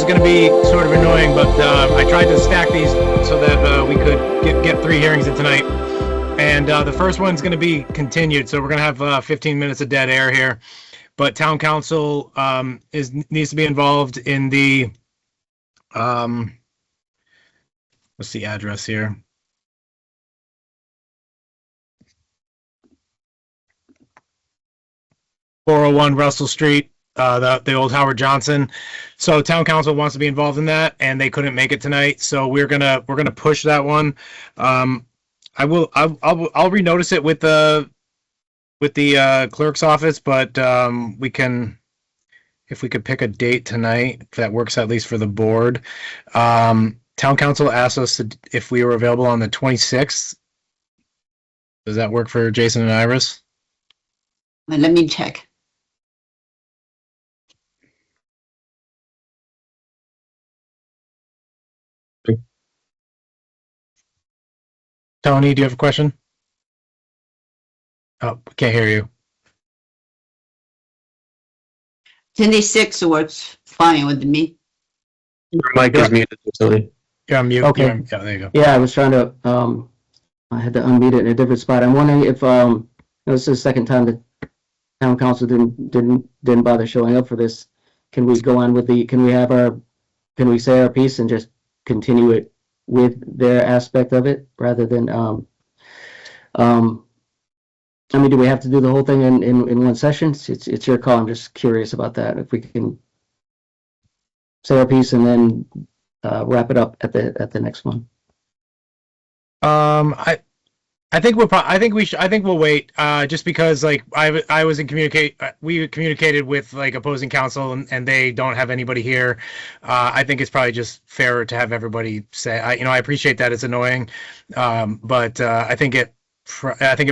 is going to be sort of annoying, but I tried to stack these so that we could get 3 hearings in tonight. And the first one's going to be continued, so we're going to have 15 minutes of dead air here. But town council needs to be involved in the what's the address here? .401 Russell Street, the old Howard Johnson. So town council wants to be involved in that, and they couldn't make it tonight. So we're gonna push that one. I'll renotice it with the clerk's office, but we can, if we could pick a date tonight, if that works at least for the board. Town council asked us if we were available on the 26th. Does that work for Jason and Iris? Let me check. Tony, do you have a question? Oh, we can't hear you. 26 works fine with me. Your mic is muted, Tilly. You're on mute. Okay. Yeah, there you go. Yeah, I was trying to, I had to unmute it in a different spot. I'm wondering if, this is the second time that town council didn't bother showing up for this. Can we go on with can we say our piece and just continue it with their aspect of it rather than, I mean, do we have to do the whole thing in one session? It's your call. I'm just curious about that. If we can say our piece and then wrap it up at the next one. I think we'll wait. Just because like we communicated with like opposing counsel and they don't have anybody here. I think it's probably just fairer to have everybody say. I appreciate that it's annoying, but I think it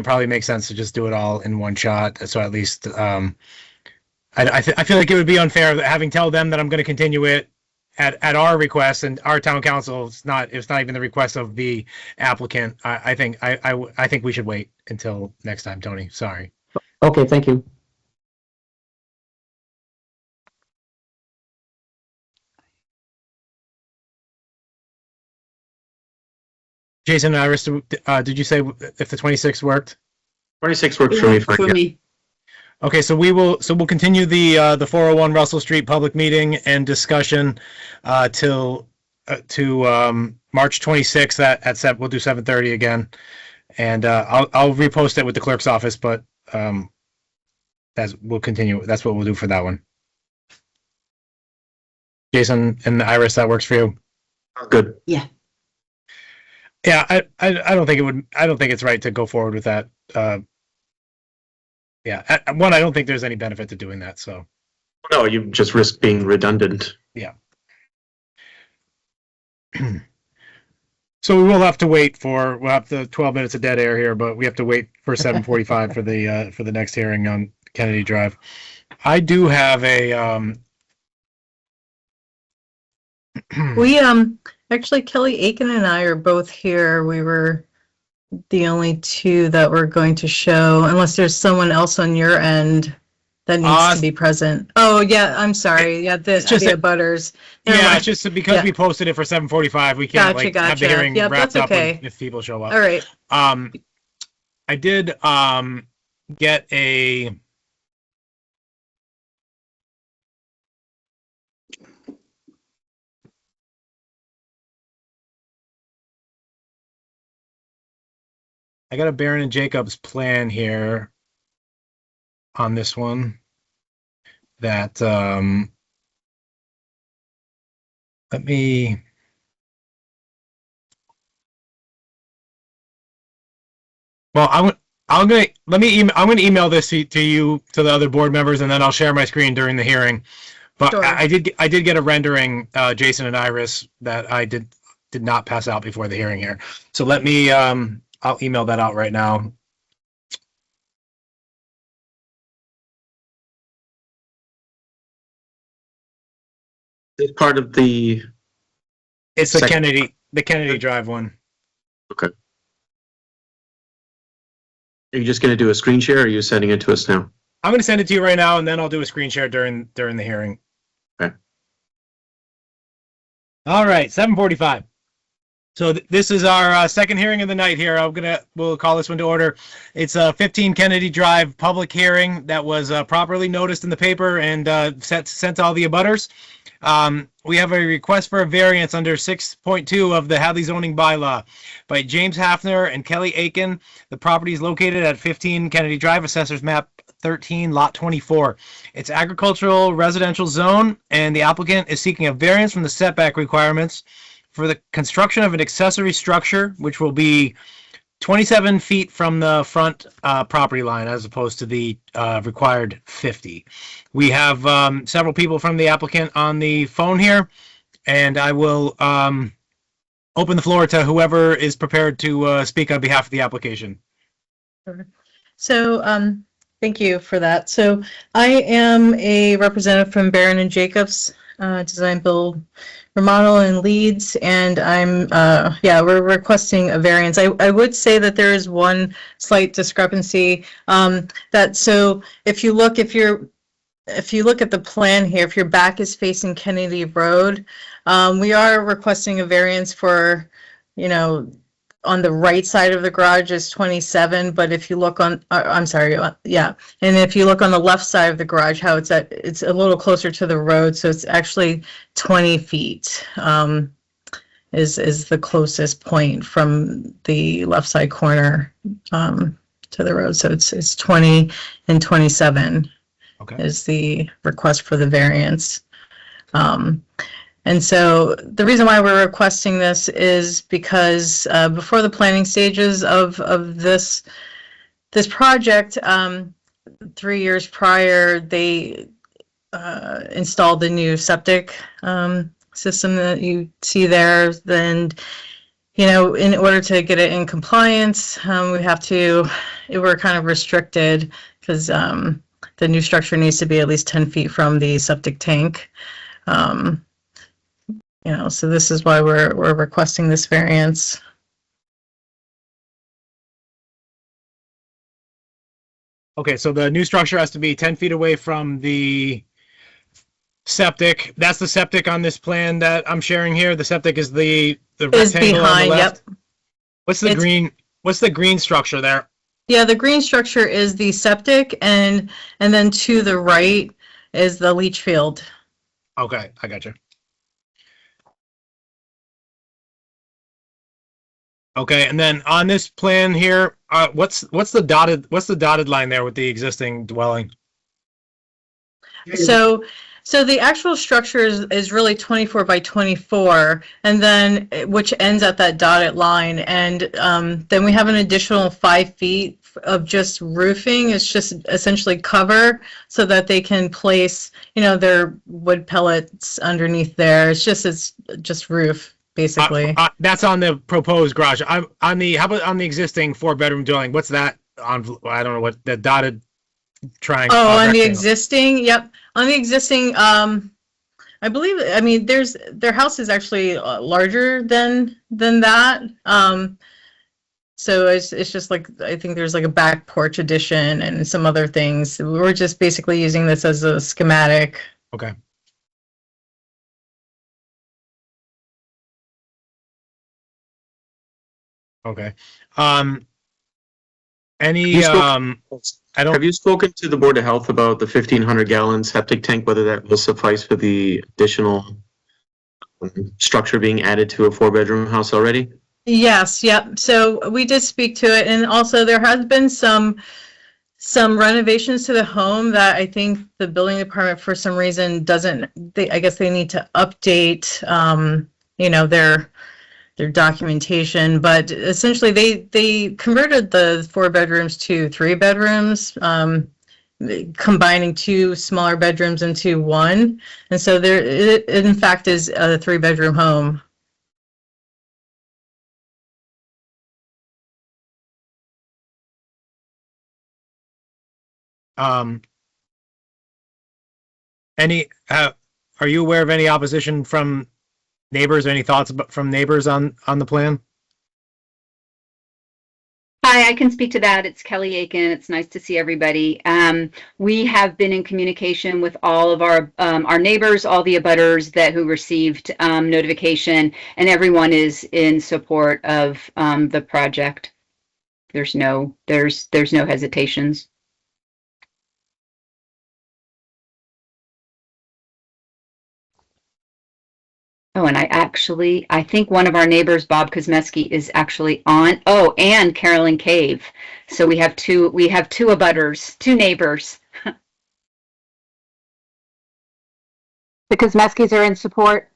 probably makes sense to just do it all in one shot. So at least I feel like it would be unfair having tell them that I'm going to continue it at our request, and our town council, it's not even the request of the applicant. I think we should wait until next time, Tony. Sorry. Okay, thank you. Jason and Iris, did you say if the 26th worked? 26 works for me. For me. Okay, so we'll continue the 401 Russell Street public meeting and discussion to March 26th at 7. We'll do 7:30 again, and I'll repost it with the clerk's office. But we'll continue. That's what we'll do for that one. Jason and Iris, that works for you? Good. Yeah. Yeah, I don't think it would. I don't think it's right to go forward with that. Yeah, I don't think there's any benefit to doing that. So. No, you just risk being redundant. Yeah. So we will have to wait we'll have the 12 minutes of dead air here, but we have to wait for 7:45 for the next hearing on Kennedy Drive. I do have a We actually Kelly Aiken and I are both here. We were the only two that were going to show, unless there's someone else on your end that needs to be present. Oh yeah, I'm sorry. Yeah, the abutters. Yeah, it's just because we posted it for 7:45, we can't have the hearing wrapped up if people show up. All right. I did get a Barron and Jacobs plan here on this one that let me I'm gonna email this to you, to the other board members, and then I'll share my screen during the hearing. But sure. I did get a rendering, Jason and Iris, that I did not pass out before the hearing here. So let me I'll email that out right now. It's part of the. It's the Kennedy Drive one. Okay. Are you just going to do a screen share, or are you sending it to us now? I'm going to send it to you right now, and then I'll do a screen share during the hearing. Okay. All right, 7:45. So this is our second hearing of the night here. We'll call this one to order. It's a 15 Kennedy Drive public hearing that was properly noticed in the paper and sent to all the abutters. We have a request for a variance under 6.2 of the Hadley zoning bylaw by James Hafner and Kelly Aiken. The property is located at 15 Kennedy Drive, Assessor's Map 13, Lot 24. It's agricultural residential zone, and the applicant is seeking a variance from the setback requirements for the construction of an accessory structure, which will be 27 feet from the front property line as opposed to the required 50. We have several people from the applicant on the phone here, and I will open the floor to whoever is prepared to speak on behalf of the application. So, thank you for that. So I am a representative from Barron and Jacobs, Design Build Remodel in Leeds, and we're requesting a variance. I would say that there is one slight discrepancy, so if you look at the plan here, if your back is facing Kennedy Road, we are requesting a variance for, on the right side of the garage is 27, but if you look on, and if you look on the left side of the garage, how it's a little closer to the road, so it's actually 20 feet is the closest point from the left side corner to the road. So it's 20 and 27 is the request for the variance. And so the reason why we're requesting this is because before the planning stages of this project, 3 years prior, they installed the new septic system that you see there. And in order to get it in compliance, we're kind of restricted because the new structure needs to be at least 10 feet from the septic tank. So this is why we're requesting this variance. Okay, so the new structure has to be 10 feet away from the septic. That's the septic on this plan that I'm sharing here. The septic is the rectangle on the left. Yep. What's the green structure there? Yeah, the green structure is the septic, and then to the right is the leach field. Okay, I got you. Okay, and then on this plan here, what's the dotted line there with the existing dwelling? So the actual structure is really 24 by 24, and then which ends at that dotted line, and then we have an additional 5 feet of just roofing. It's just essentially cover so that they can place, their wood pellets underneath there. It's just roof. Basically, that's on the proposed garage. How about on the existing 4-bedroom dwelling? What's that on? I don't know what the dotted triangle. Oh, on the existing, yep. On the existing, I believe. Their house is actually larger than that. So it's just like, I think there's like a back porch addition and some other things. We're just basically using this as a schematic. Okay. Okay. Have you spoken to the Board of Health about the 1,500-gallon septic tank, whether that will suffice for the additional structure being added to a 4-bedroom house already? Yes, yep. So we did speak to it, and also there has been some renovations to the home that I think the building department for some reason I guess they need to update their documentation, but essentially they converted the 4 bedrooms to 3 bedrooms, combining 2 smaller bedrooms into 1, and so it in fact is a 3-bedroom home. Are you aware of any opposition from neighbors? Any thoughts from neighbors on the plan? Hi, I can speak to that. It's Kelly Aiken. It's nice to see everybody. We have been in communication with all of our neighbors, all the abutters who received notification, and everyone is in support of the project. There's no hesitations. Oh, and I think one of our neighbors, Bob Kosmeski, is actually on. Oh, and Carolyn Cave. So we have two abutters, two neighbors. The Kosmeskis are in support.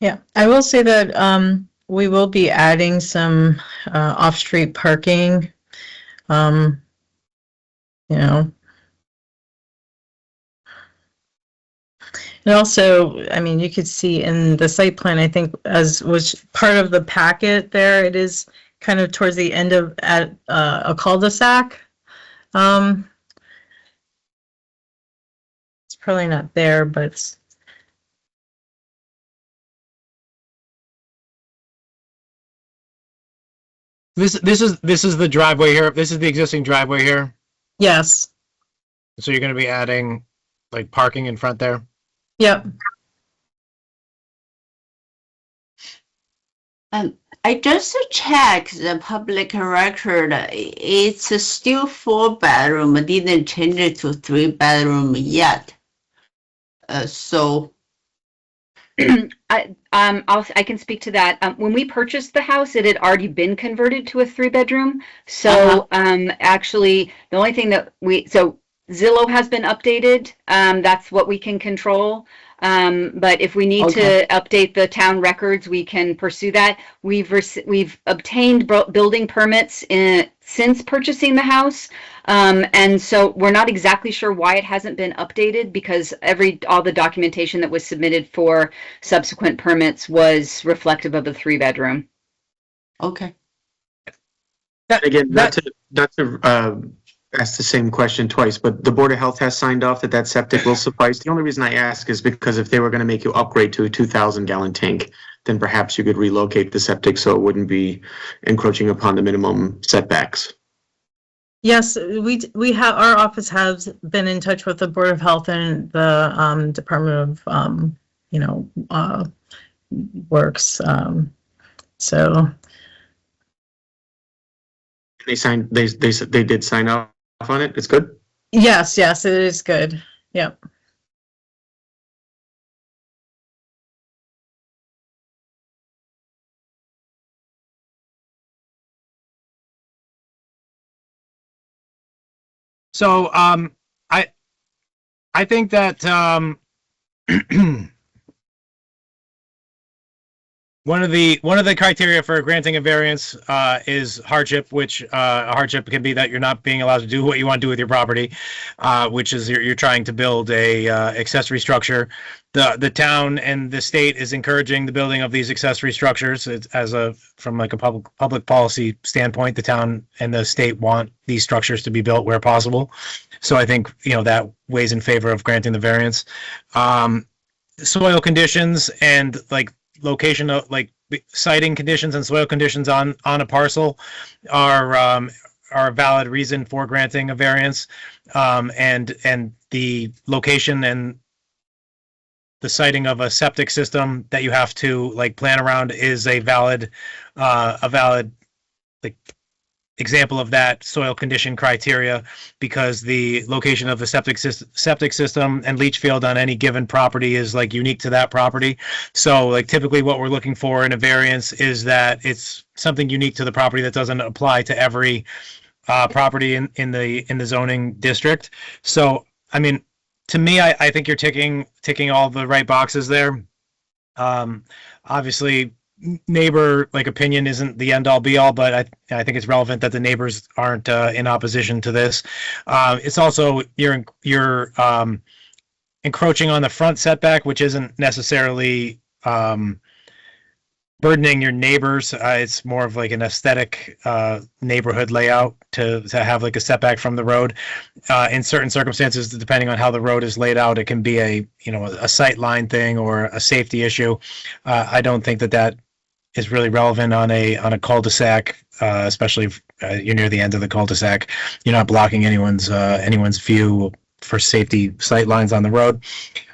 Yeah, I will say that we will be adding some off-street parking. You know. And also, I mean, you could see in the site plan, I think, as was part of the packet there, it is kind of towards the end of at a cul-de-sac. It's probably not there, but it's This is the driveway here. This is the existing driveway here. yes. So you're going to be adding like parking in front there. Yep. I just checked the public record. It's still 4-bedroom. Didn't change it to 3-bedroom yet. So I can speak to that. When we purchased the house, it had already been converted to a 3-bedroom. So actually, the only thing that Zillow has been updated. That's what we can control. But if we need to update the town records, we can pursue that. We've obtained building permits since purchasing the house. And so we're not exactly sure why it hasn't been updated, because all the documentation that was submitted for subsequent permits was reflective of the 3-bedroom. okay. Again, not to ask the same question twice, but the Board of Health has signed off that septic will suffice. The only reason I ask is because if they were going to make you upgrade to a 2,000-gallon tank, then perhaps you could relocate the septic so it wouldn't be encroaching upon the minimum setbacks. Yes, we have, our office has been in touch with the Board of Health and the Department of Works. So They signed. They did sign off on it. It's good. yes, it is good. Yep. So I think that one of the criteria for granting a variance is hardship, which a hardship can be that you're not being allowed to do what you want to do with your property, which is you're trying to build a accessory structure. The town and the state is encouraging the building of these accessory structures. It's from like a public policy standpoint, the town and the state want these structures to be built where possible. So I think that weighs in favor of granting the variance. Soil conditions and like location of like siting conditions and soil conditions on a parcel are a valid reason for granting a variance, and the location and the siting of a septic system that you have to like plan around is a valid like example of that soil condition criteria, because the location of the septic system and leach field on any given property is like unique to that property. So like typically what we're looking for in a variance is that it's something unique to the property that doesn't apply to every property in the zoning district. So I mean, to me, I think you're ticking all the right boxes there. Obviously, neighbor like opinion isn't the end all be all, but I think it's relevant that the neighbors aren't in opposition to this. It's also you're encroaching on the front setback, which isn't necessarily burdening your neighbors. It's more of like an aesthetic neighborhood layout to have like a setback from the road. In certain circumstances, depending on how the road is laid out, it can be a sight line thing or a safety issue. I don't think that is really relevant on a cul-de-sac, especially if you're near the end of the cul-de-sac. You're not blocking anyone's view for safety sight lines on the road.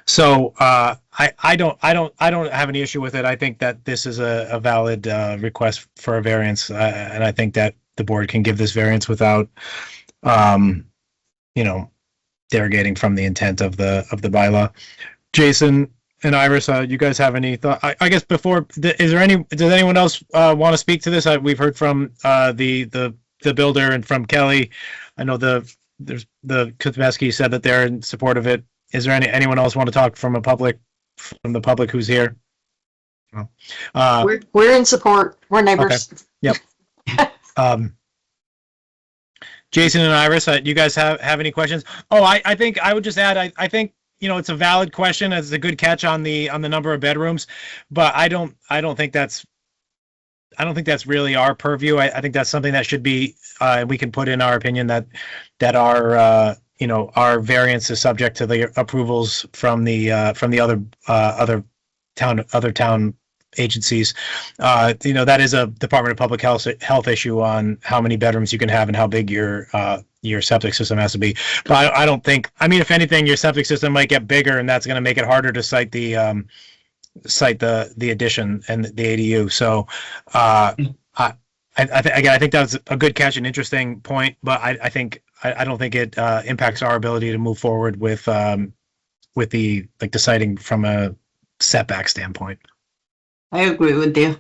So I don't have any issue with it. I think that this is a valid request for a variance, and I think that the board can give this variance without, derogating from the intent of the bylaw. Jason and Iris, you guys have any thought? I guess before, does anyone else want to speak to this? We've heard from the builder and from Kelly. I know the Kuzmeski said that they're in support of it. Is there anyone else want to talk from the public who's here? We're in support. We're neighbors. Okay. Yep. Jason and Iris, you guys have any questions? Oh, I think I would just add, I think, it's a valid question. It's a good catch on the number of bedrooms, but I don't think that's really our purview. I think that's something that should be, we can put in our opinion that our variance is subject to the approvals from the other town agencies. That is a Department of Public Health issue on how many bedrooms you can have and how big your septic system has to be. But I don't think, if anything, your septic system might get bigger, and that's going to make it harder to cite the addition and the ADU. So I think that's a good catch, an interesting point, but I don't think it impacts our ability to move forward with the citing from a setback standpoint. I agree with you.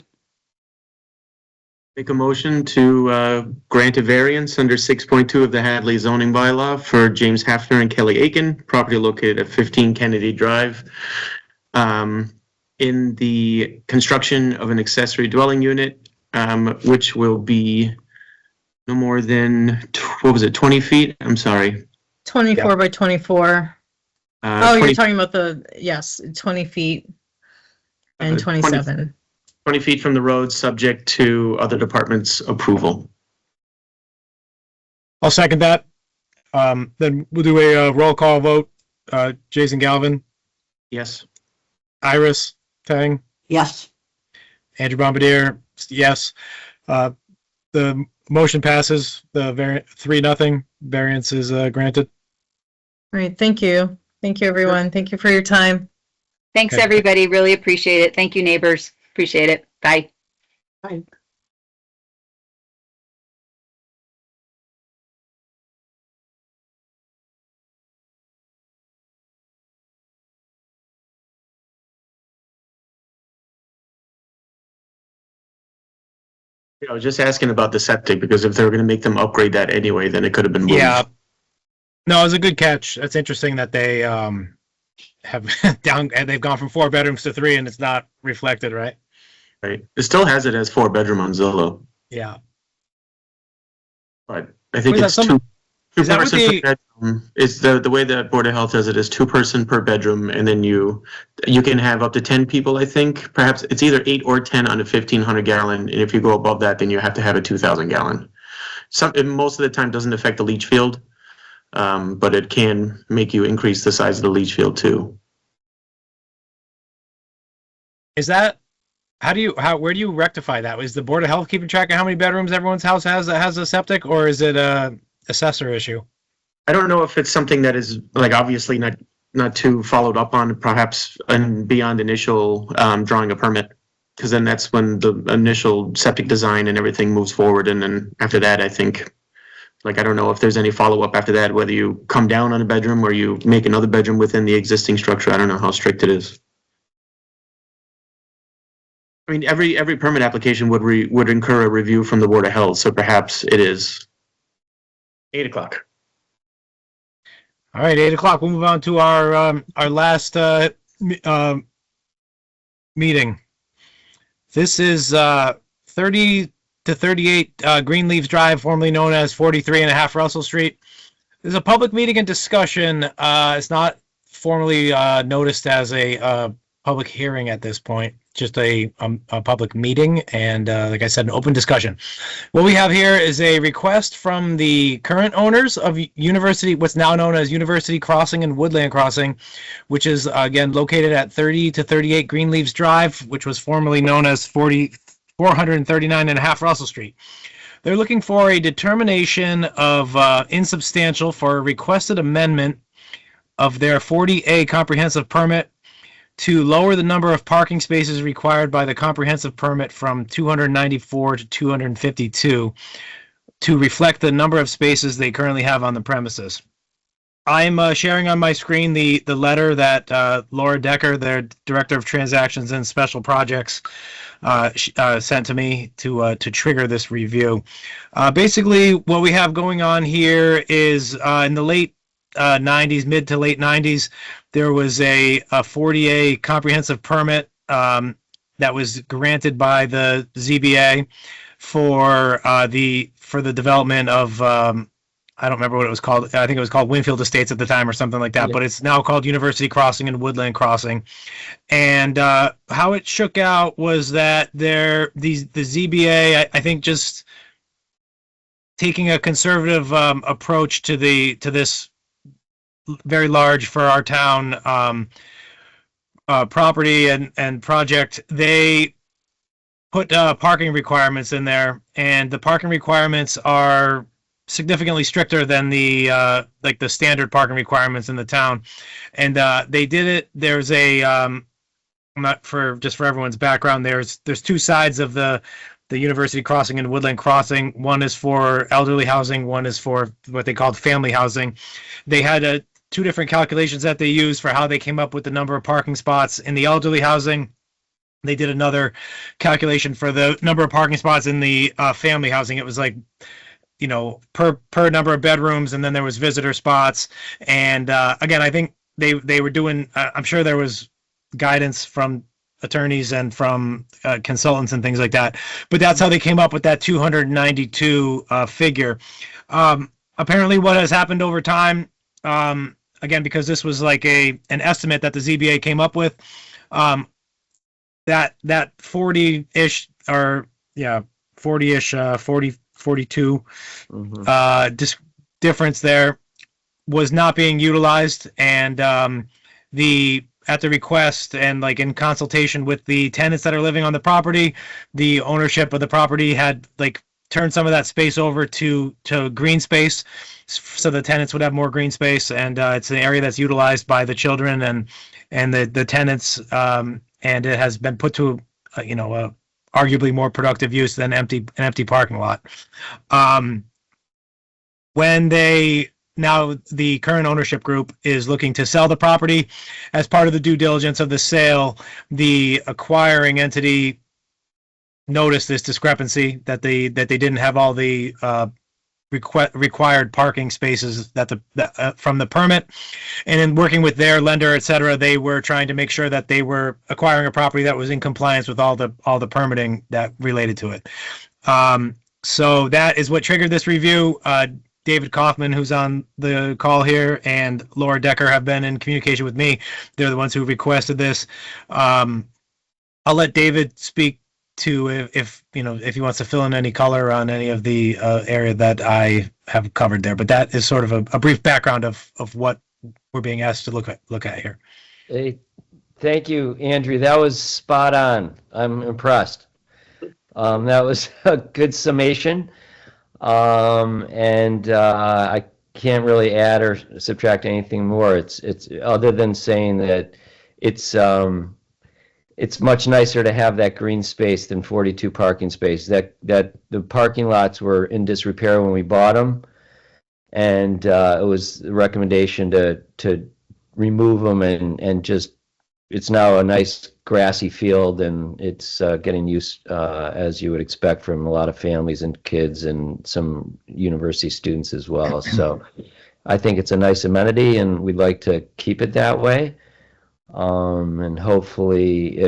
Make a motion to grant a variance under 6.2 of the Hadley zoning bylaw for James Hafner and Kelly Aiken, property located at 15 Kennedy Drive, in the construction of an accessory dwelling unit, which will be no more than, 20 feet? I'm sorry. 24 by 24. You're 20 talking about 20 feet and 27. 20 feet from the road, subject to other departments' approval. I'll second that. Then we'll do a roll call vote. Jason Galvin, Yes. Iris Tang, Yes. Andrew Bombardier, yes. The motion passes. The 3-0 variance is granted. All right. Thank you. Thank you, everyone. Thank you for your time. Thanks, Okay. everybody. Really appreciate it. Thank you, neighbors. Appreciate it. Bye. Bye. I was just asking about the septic, because if they were going to make them upgrade that anyway, then it could have been moved. Yeah. No, it was a good catch. It's interesting that they have they've gone from 4 bedrooms to 3, and it's not reflected, right? Right. It still has it as 4-bedroom on Zillow, Yeah. but I think Was that it's some- two is that what person the- per bedroom. It's the way that Board of Health does it is 2-person per bedroom, and then you can have up to 10 people. I think perhaps it's either 8 or 10 on a 1,500 gallon, and if you go above that, then you have to have a 2,000 gallon. Most of the time doesn't affect the leach field, but it can make you increase the size of the leach field too. Is that where do you rectify that? Is the Board of Health keeping track of how many bedrooms everyone's house has that has a septic, or is it a assessor issue? I don't know if it's something that is obviously not too followed up on, perhaps, and beyond initial drawing a permit, because then that's when the initial septic design and everything moves forward, and then after that, I think, I don't know if there's any follow up after that, whether you come down on a bedroom or you make another bedroom within the existing structure. I don't know how strict it is. Every permit application would incur a review from the Board of Health, so perhaps it is 8 o'clock. All right, 8 o'clock. We'll move on to our last meeting. This is 30 to 38 Greenleaf Drive, formerly known as 43.5 Russell Street. This is a public meeting and discussion. It's not formally noticed as a public hearing at this point. Just a public meeting and, like I said, an open discussion. What we have here is a request from the current owners of what's now known as University Crossing and Woodland Crossing, which is, again, located at 30 to 38 Greenleaves Drive, which was formerly known as 43 439.5 Russell Street. They're looking for a determination of insubstantial for a requested amendment of their 40A comprehensive permit to lower the number of parking spaces required by the comprehensive permit from 294 to 252 to reflect the number of spaces they currently have on the premises. I'm sharing on my screen the letter that Laura Decker, their Director of Transactions and Special Projects, sent to me to trigger this review. Basically, what we have going on here is in the late 90s, mid to late 90s, there was a 40A comprehensive permit that was granted by the ZBA for the development of I don't remember what it was called. I think it was called Winfield Estates at the time or something like that, but it's now called University Crossing and Woodland Crossing. And how it shook out was that the ZBA, I think, just taking a conservative approach to this very large for our town property and project. They put parking requirements in there, and the parking requirements are significantly stricter than the like the standard parking requirements in the town. And they did it. There's a not for everyone's background, there's two sides of the University Crossing and Woodland Crossing. One is for elderly housing, one is for what they called family housing. They had two different calculations that they used for how they came up with the number of parking spots. In the elderly housing, they did another calculation for the number of parking spots in the family housing. It was like, you know, per number of bedrooms, and then there was visitor spots. And again, I think they were doing, I'm sure there was guidance from attorneys and from consultants and things like that, but that's how they came up with that 292 figure. Apparently what has happened over time, again, because this was like an estimate that the ZBA came up with, that 40-ish, or 40-ish, 42 difference there was not being utilized. And at the request and like in consultation with the tenants that are living on the property, the ownership of the property had like turned some of that space over to green space, so the tenants would have more green space. And it's an area that's utilized by the children and the tenants, and it has been put to arguably more productive use than an empty parking lot. When the current ownership group is looking to sell the property, as part of the due diligence of the sale, the acquiring entity noticed this discrepancy that they didn't have all the required parking spaces from the permit. And in working with their lender, et cetera, they were trying to make sure that they were acquiring a property that was in compliance with all the permitting that related to it. So that is what triggered this review. David Kaufman, who's on the call here, and Laura Decker have been in communication with me. They're the ones who requested this. I'll let David speak to if he wants to fill in any color on any of the area that I have covered there. But that is sort of a brief background of what we're being asked to look at here. Hey, thank you, Andrew. That was spot on. I'm impressed. That was a good summation. And I can't really add or subtract anything more. It's other than saying that it's much nicer to have that green space than 42 parking spaces. That the parking lots were in disrepair when we bought them, and it was the recommendation to remove them and just, it's now a nice grassy field, and it's getting used as you would expect from a lot of families and kids and some university students as well. So I think it's a nice amenity, and we'd like to keep it that way. And hopefully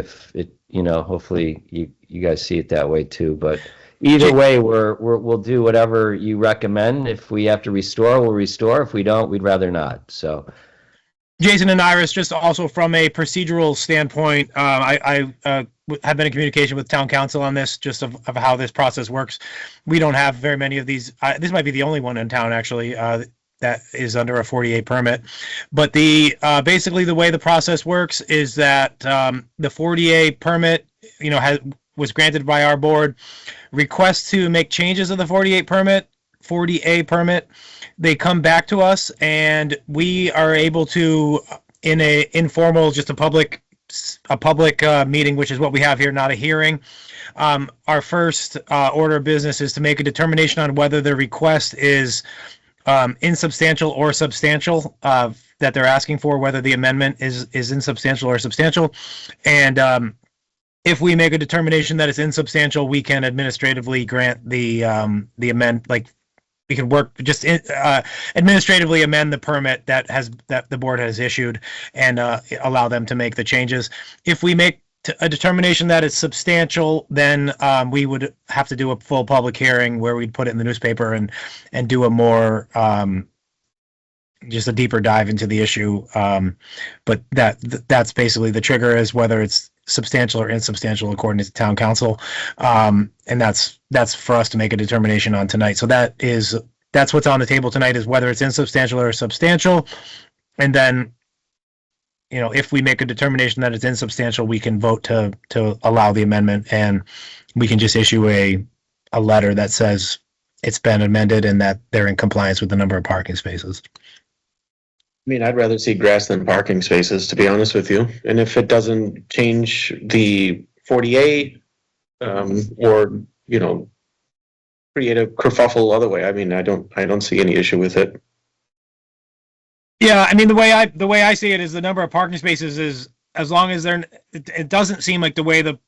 hopefully you guys see it that way too. But either way, we'll do whatever you recommend. If we have to restore, we'll restore. If we don't, we'd rather not. So Jason and Iris, just also from a procedural standpoint, I have been in communication with town council on this, just of how this process works. We don't have very many of these. This might be the only one in town, actually, that is under a 40A permit. But basically the way the process works is that the 40A permit, was granted by our board. Request to make changes of the 40A permit. They come back to us, and we are able to, in a informal, just a public meeting, which is what we have here, not a hearing. Our first order of business is to make a determination on whether the request is insubstantial or substantial, that they're asking for, whether the amendment is insubstantial or substantial. And if we make a determination that it's insubstantial, we can administratively grant the amend, like we can work just administratively amend the permit that the board has issued and allow them to make the changes. If we make a determination that it's substantial, then we would have to do a full public hearing where we'd put it in the newspaper and do a more just a deeper dive into the issue. But that's basically the trigger, is whether it's substantial or insubstantial according to town council. And that's for us to make a determination on tonight. So that's what's on the table tonight, is whether it's insubstantial or substantial. And then, you know, if we make a determination that it's insubstantial, we can vote to allow the amendment, and we can just issue a letter that says it's been amended and that they're in compliance with the number of parking spaces. I mean, I'd rather see grass than parking spaces, to be honest with you. And if it doesn't change the 48, or, you know, create a kerfuffle other way, I mean, I don't see any issue with it. Yeah, I mean, the way I see it is the number of parking spaces is, as long as it doesn't seem like the way the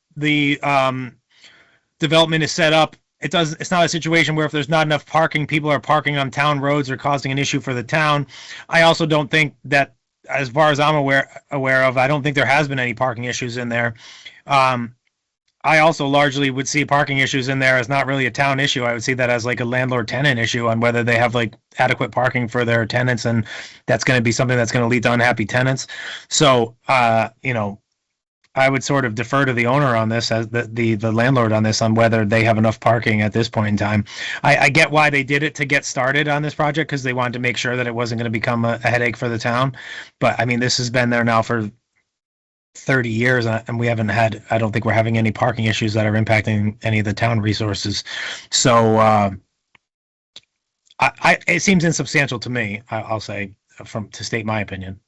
development is set up, it's not a situation where if there's not enough parking, people are parking on town roads or causing an issue for the town. I also don't think that, as far as I'm aware of, I don't think there has been any parking issues in there. I also largely would see parking issues in there as not really a town issue. I would see that as like a landlord-tenant issue on whether they have like adequate parking for their tenants, and that's going to be something that's going to lead to unhappy tenants. So, you know, I would sort of defer to the owner on this, as the landlord on this, on whether they have enough parking at this point in time. I get why they did it to get started on this project, because they wanted to make sure that it wasn't going to become a headache for the town. But I mean, this has been there now for 30 years, and we haven't had, I don't think we're having any parking issues that are impacting any of the town resources. So it seems insubstantial to me, I'll say, to state my opinion.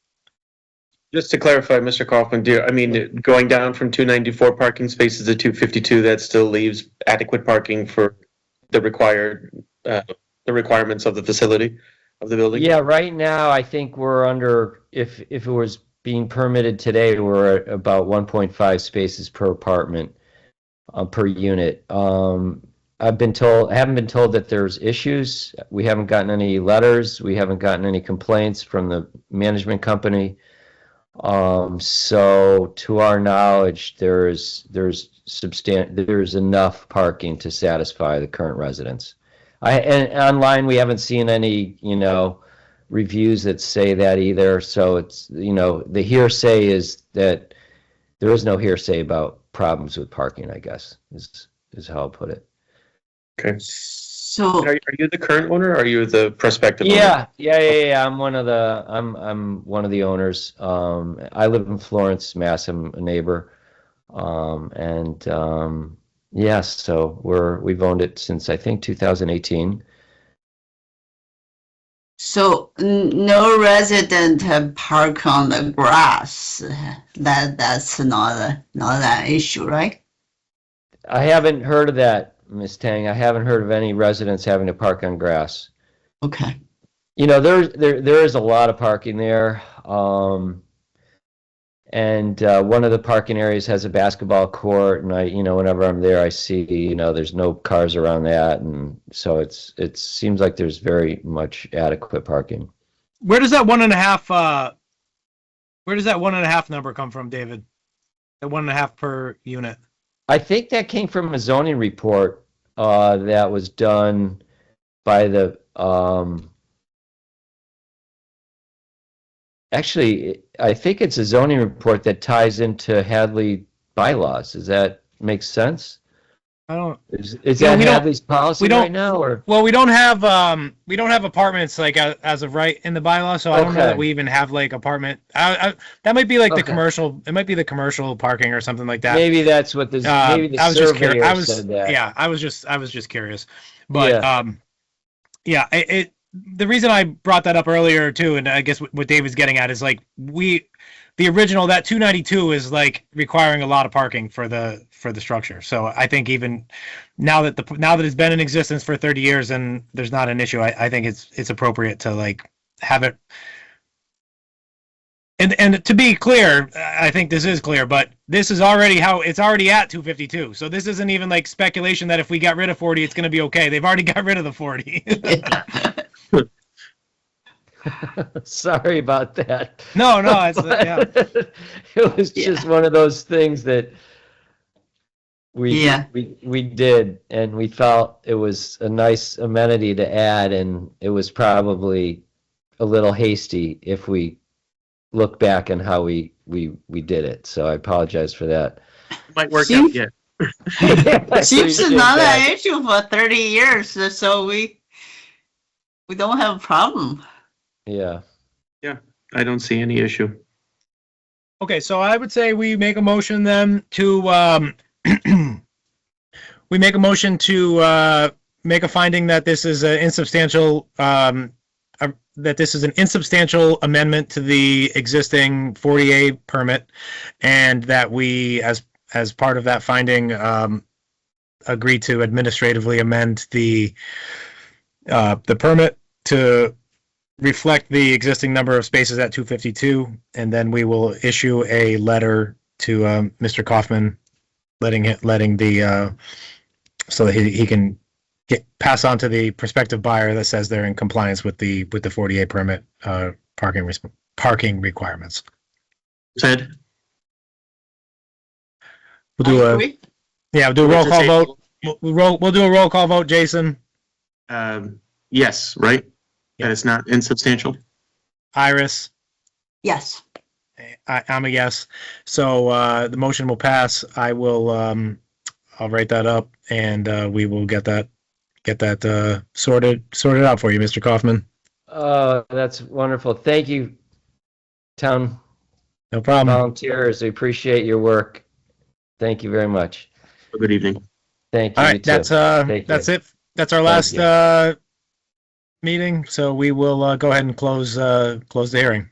Just to clarify, Mr. Kaufman, I mean, going down from 294 parking spaces to 252, that still leaves adequate parking for the requirements of the facility, of the building? Yeah, right now, I think we're under, if it was being permitted today, we're at about 1.5 spaces per apartment, per unit. I haven't been told that there's issues. We haven't gotten any letters. We haven't gotten any complaints from the management company. So to our knowledge, there's enough parking to satisfy the current residents. And online, we haven't seen any, you know, reviews that say that either. So it's, you know, the hearsay is that there is no hearsay about problems with parking, I guess, is how I'll put it. Okay. So, Are you the current owner, or are you the prospective owner? Yeah. I'm one of the owners. I live in Florence, Mass. I'm a neighbor. Yes, so we've owned it since, I think, 2018. so no resident park on the grass. That's not an issue, right? I haven't heard of that, Ms. Tang. I haven't heard of any residents having to park on grass. Okay. You know, there is a lot of parking there. And one of the parking areas has a basketball court, and whenever I'm there, I see, there's no cars around that, and so it seems like there's very much adequate parking. Where does that 1.5? Where does that 1.5 number come from, David? The 1.5 per unit. I think that came from a zoning report that was done by the. Actually, I think it's a zoning report that ties into Hadley bylaws. Does that make sense? I don't. Is Yeah, that we don't- Hadley's policy we don't- right now, or? Well, we don't have apartments like as of right in the bylaw, so I don't know Okay. that we even have like apartment. That might be like the Okay. commercial. It might be the commercial parking or something like that. Maybe that's what this, maybe the I was just surveyor curious. said that. Yeah, I was just curious. But yeah, the reason I brought that up earlier too, and I guess what David's getting at is like the original, that 292 is like requiring a lot of parking for the structure. So I think even now that it's been in existence for 30 years and there's not an issue, I think it's appropriate to like have it. And to be clear, I think this is clear, but this is already it's already at 252. So this isn't even like speculation that if we got rid of 40, it's going to be okay. They've already got rid of the 40. Sorry about that. No, it's yeah. It was just one of those things that we did, and we felt it was a nice amenity to add, and it was probably a little hasty if we look back on how we did it. So I apologize for that. Might work Seems- out, yeah. Seems Appreciate not that. an issue for 30 years, so we don't have a problem. Yeah. I don't see any issue. Okay, so I would say we make a motion then to we make a motion to make a finding that this is an insubstantial amendment to the existing 40A permit, and that we, as part of that finding, agree to administratively amend the permit to reflect the existing number of spaces at 252, and then we will issue a letter to Mr. Kaufman, letting the so that he can pass on to the prospective buyer that says they're in compliance with the 48 permit parking requirements. Ted? We'll do I a agree. we'll do a roll call vote. We'll do a roll call vote. Jason, Yes, right? Yeah. That it's not insubstantial? Iris, Yes. I'm a yes. So the motion will pass. I will I'll write that up, and we will get that sorted out for you, Mr. Kaufman. Oh, that's wonderful. Thank you, town No problem. volunteers. We appreciate your work. Thank you very much. Good evening. Thank you. All you right, too. Take that's care. it. That's our last meeting. So we will go ahead and close the hearing.